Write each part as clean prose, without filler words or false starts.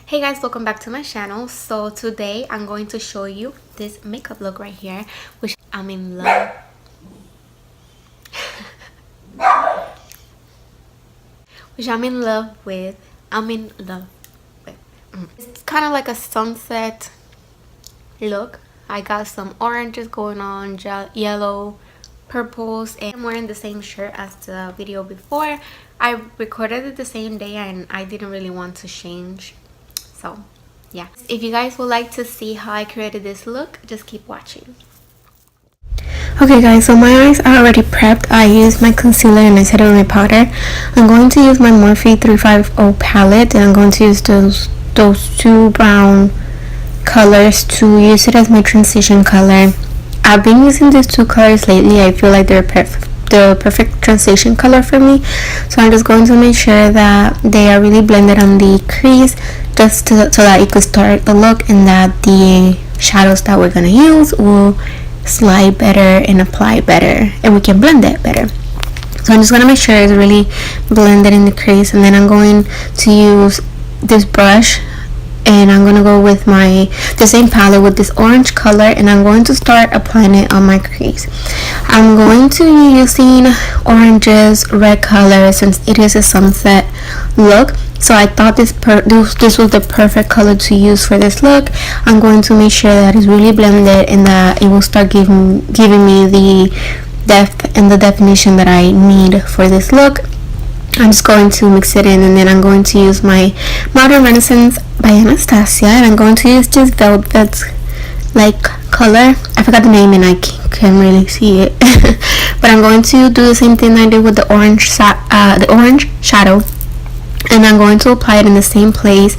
Hey guys, welcome back to my channel. So today I'm going to show you this makeup look right here, which I'm in love with. It's kind of like a sunset look. I got some oranges going on, yellow, purples, and I'm wearing the same shirt as the video before. I recorded it the same day and I didn't really want to change. So yeah, if you guys would like to see how I created this look, just keep watching. Okay guys, so my eyes are already prepped. I used my concealer and I set it with my powder. I'm going to use my Morphe 350 palette, and I'm going to use those two brown colors to use it as my transition color. I've been using these two colors lately. I feel like they're the perfect transition color for me, so I'm just going to make sure that they are really blended on the crease, just so that you could start the look and that the shadows that we're going to use will slide better and apply better and we can blend it better. So I'm just going to make sure it's really blended in the crease, and then I'm going to use this brush and I'm going to go with the same palette with this orange color, and I'm going to start applying it on my crease. I'm going to be using oranges, red color, since it is a sunset look. So I thought this was the perfect color to use for this look. I'm going to make sure that it's really blended and that it will start giving me the depth and the definition that I need for this look. I'm just going to mix it in, and then I'm going to use my Modern Renaissance by Anastasia, and I'm going to use this velvet like color. I forgot the name and I can't really see it but I'm going to do the same thing I did with the orange shadow, and I'm going to apply it in the same place,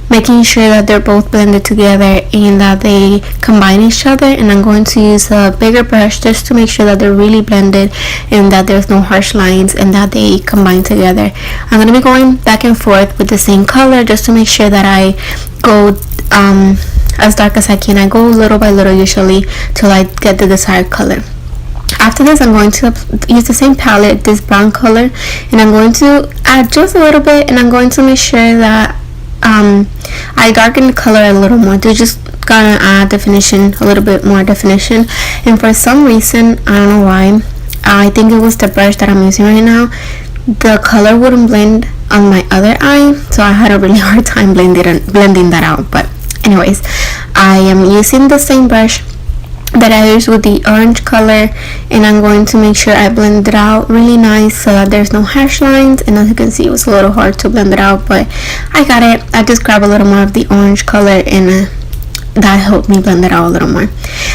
making sure that they're both blended together and that they combine each other. And I'm going to use a bigger brush just to make sure that they're really blended and that there's no harsh lines and that they combine together. I'm going to be going back and forth with the same color just to make sure that I go as dark as I can. I go little by little usually till I get the desired color. After this, I'm going to use the same palette, this brown color, and I'm going to add just a little bit, and I'm going to make sure that I darken the color a little more. They're just gonna add definition, a little bit more definition. And for some reason, I don't know why, I think it was the brush that I'm using right now, the color wouldn't blend on my other eye, so I had a really hard time blending that out. But anyways, I am using the same brush that I used with the orange color, and I'm going to make sure I blend it out really nice so that there's no harsh lines. And as you can see, it was a little hard to blend it out, but I got it. I just grabbed a little more of the orange color and that helped me blend it out a little more.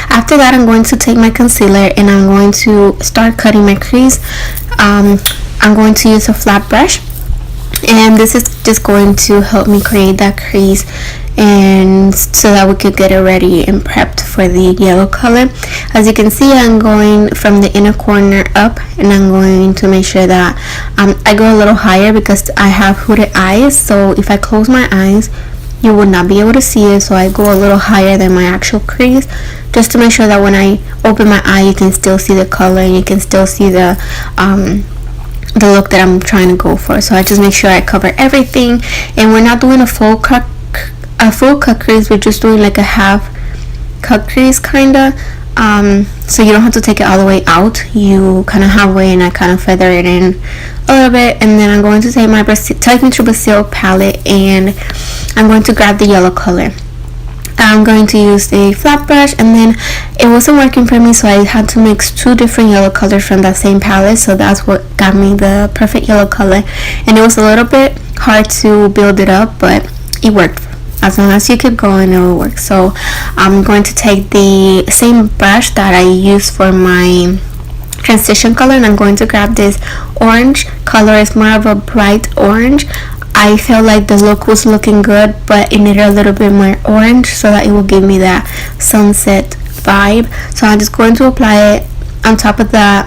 After that, I'm going to take my concealer and I'm going to start cutting my crease. I'm going to use a flat brush, and this is just going to help me create that crease, and so that we could get it ready and prepped for the yellow color. As you can see, I'm going from the inner corner up, and I'm going to make sure that I go a little higher because I have hooded eyes, so if I close my eyes you would not be able to see it. So I go a little higher than my actual crease, just to make sure that when I open my eye you can still see the color and you can still see the look that I'm trying to go for. So I just make sure I cover everything, and we're not doing a full cut crease, we're just doing like a half cut crease kinda, so you don't have to take it all the way out. You kind of halfway, and I kind of feather it in a little bit. And then I'm going to take my Technical Brazil palette, and I'm going to grab the yellow color. I'm going to use a flat brush, and then it wasn't working for me, so I had to mix two different yellow colors from that same palette. So that's what got me the perfect yellow color, and it was a little bit hard to build it up, but it worked. As long as you keep going, it will work. So I'm going to take the same brush that I used for my transition color, and I'm going to grab this orange color. It's more of a bright orange. I felt like the look was looking good, but it needed a little bit more orange so that it will give me that sunset vibe. So I'm just going to apply it on top of that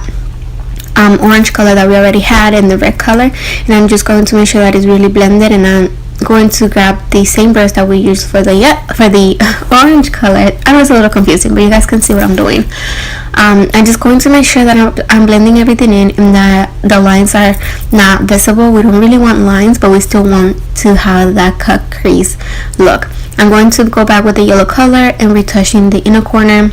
orange color that we already had and the red color, and I'm just going to make sure that it's really blended, and going to grab the same brush that we used for the orange color. I know it's a little confusing, but you guys can see what I'm doing. I'm just going to make sure that I'm blending everything in and that the lines are not visible. We don't really want lines, but we still want to have that cut crease look. I'm going to go back with the yellow color and retouching the inner corner,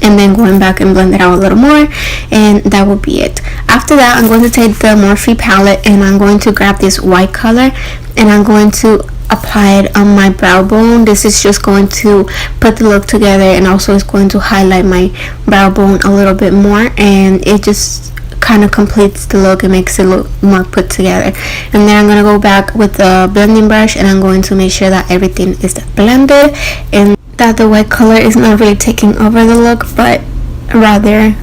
and then going back and blend it out a little more, and that will be it. After that, I'm going to take the Morphe palette and I'm going to grab this white color and I'm going to apply it on my brow bone. This is just going to put the look together, and also it's going to highlight my brow bone a little bit more, and it just kind of completes the look and makes it look more put together. And then I'm going to go back with the blending brush and I'm going to make sure that everything is blended and that the white color is not really taking over the look, but rather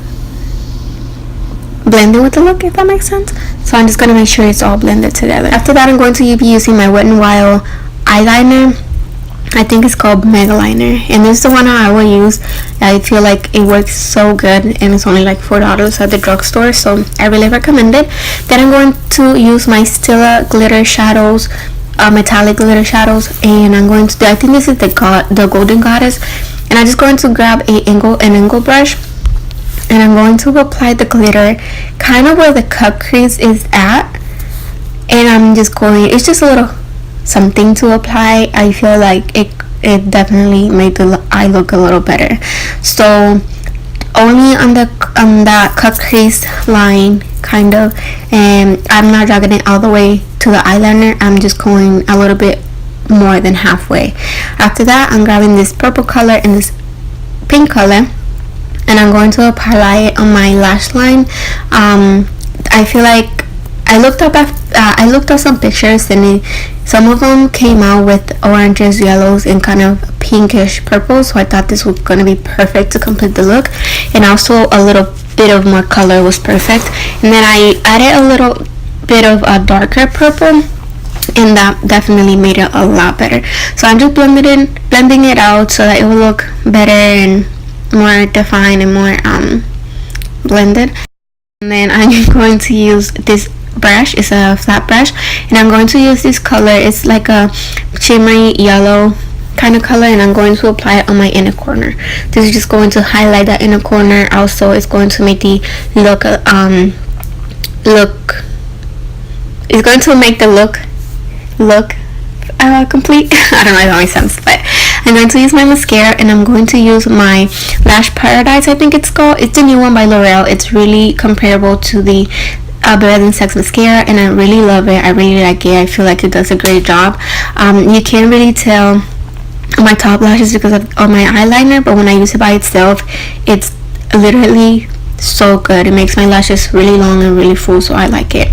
blending with the look, if that makes sense. So I'm just going to make sure it's all blended together. After that, I'm going to be using my Wet n Wild eyeliner. I think it's called Mega Liner, and this is the one I will use. I feel like it works so good, and it's only like $4 at the drugstore, so I really recommend it. Then I'm going to use my Stila glitter shadows, metallic glitter shadows, and I'm going to do, I think this is the Golden Goddess, and I'm just going to grab an angle brush, and I'm going to apply the glitter kind of where the cut crease is at, and I'm just going, it's just a little something to apply. I feel like it definitely made the eye look a little better. So only on that cut crease line kind of, and I'm not dragging it all the way to the eyeliner. I'm just going a little bit more than halfway. After that, I'm grabbing this purple color and this pink color, and I'm going to apply it on my lash line. I feel like I looked up some pictures, and some of them came out with oranges, yellows, and kind of pinkish purple, so I thought this was going to be perfect to complete the look, and also a little bit of more color was perfect. And then I added a little bit of a darker purple, and that definitely made it a lot better. So I'm just blending it out so that it will look better and more defined and more blended. And then I'm going to use this brush. It's a flat brush, and I'm going to use this color. It's like a shimmery yellow kind of color, and I'm going to apply it on my inner corner. This is just going to highlight that inner corner. Also, it's going to make the look it's going to make the look complete. I don't know if that makes sense, but I'm going to use my mascara, and I'm going to use my Lash Paradise, I think it's called. It's the new one by L'Oreal. It's really comparable to the Better Than Sex mascara, and I really love it. I really like it. I feel like it does a great job. You can't really tell my top lashes because of my eyeliner, but when I use it by itself, it's literally so good. It makes my lashes really long and really full, so I like it.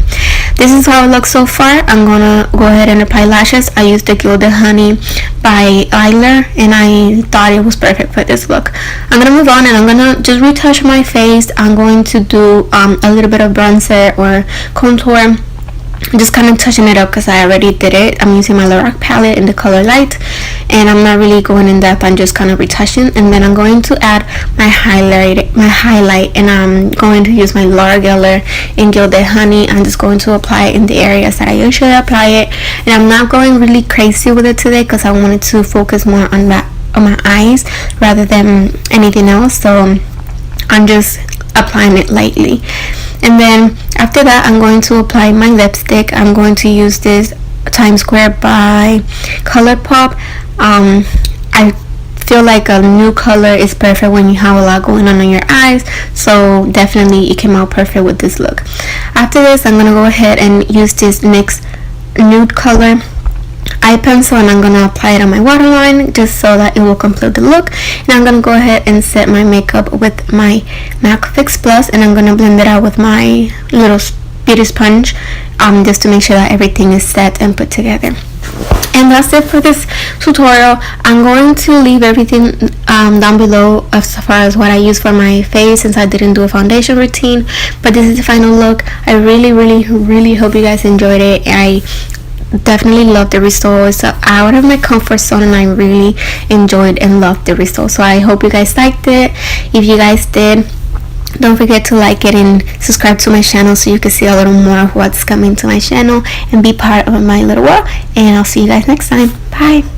This is how it looks so far. I'm gonna go ahead and apply lashes. I used the Gilded Honey by Eyeliner, and I thought it was perfect for this look. I'm gonna move on, and I'm gonna just retouch my face. I'm going to do a little bit of bronzer or contour. I'm just kind of touching it up because I already did it. I'm using my Lorac palette in the color Light, and I'm not really going in depth. I'm just kind of retouching, and then I'm going to add my highlight, and I'm going to use my Laura Geller in Gilded Honey. I'm just going to apply it in the areas that I usually apply it, and I'm not going really crazy with it today because I wanted to focus more on my eyes rather than anything else. So I'm just applying it lightly. And then after that, I'm going to apply my lipstick. I'm going to use this Times Square by ColourPop. I feel like a new color is perfect when you have a lot going on your eyes, so definitely it came out perfect with this look. After this, I'm going to go ahead and use this NYX nude color eye pencil, and I'm gonna apply it on my waterline just so that it will complete the look. And I'm gonna go ahead and set my makeup with my MAC Fix Plus, and I'm gonna blend it out with my little beauty sponge just to make sure that everything is set and put together. And that's it for this tutorial. I'm going to leave everything down below as far as what I use for my face, since I didn't do a foundation routine, but this is the final look. I really hope you guys enjoyed it. I definitely loved the result. It's out of my comfort zone, and I really enjoyed and loved the result. So I hope you guys liked it. If you guys did, Don't forget to like it and subscribe to my channel so you can see a little more of what's coming to my channel and be part of my little world. And I'll see you guys next time. Bye.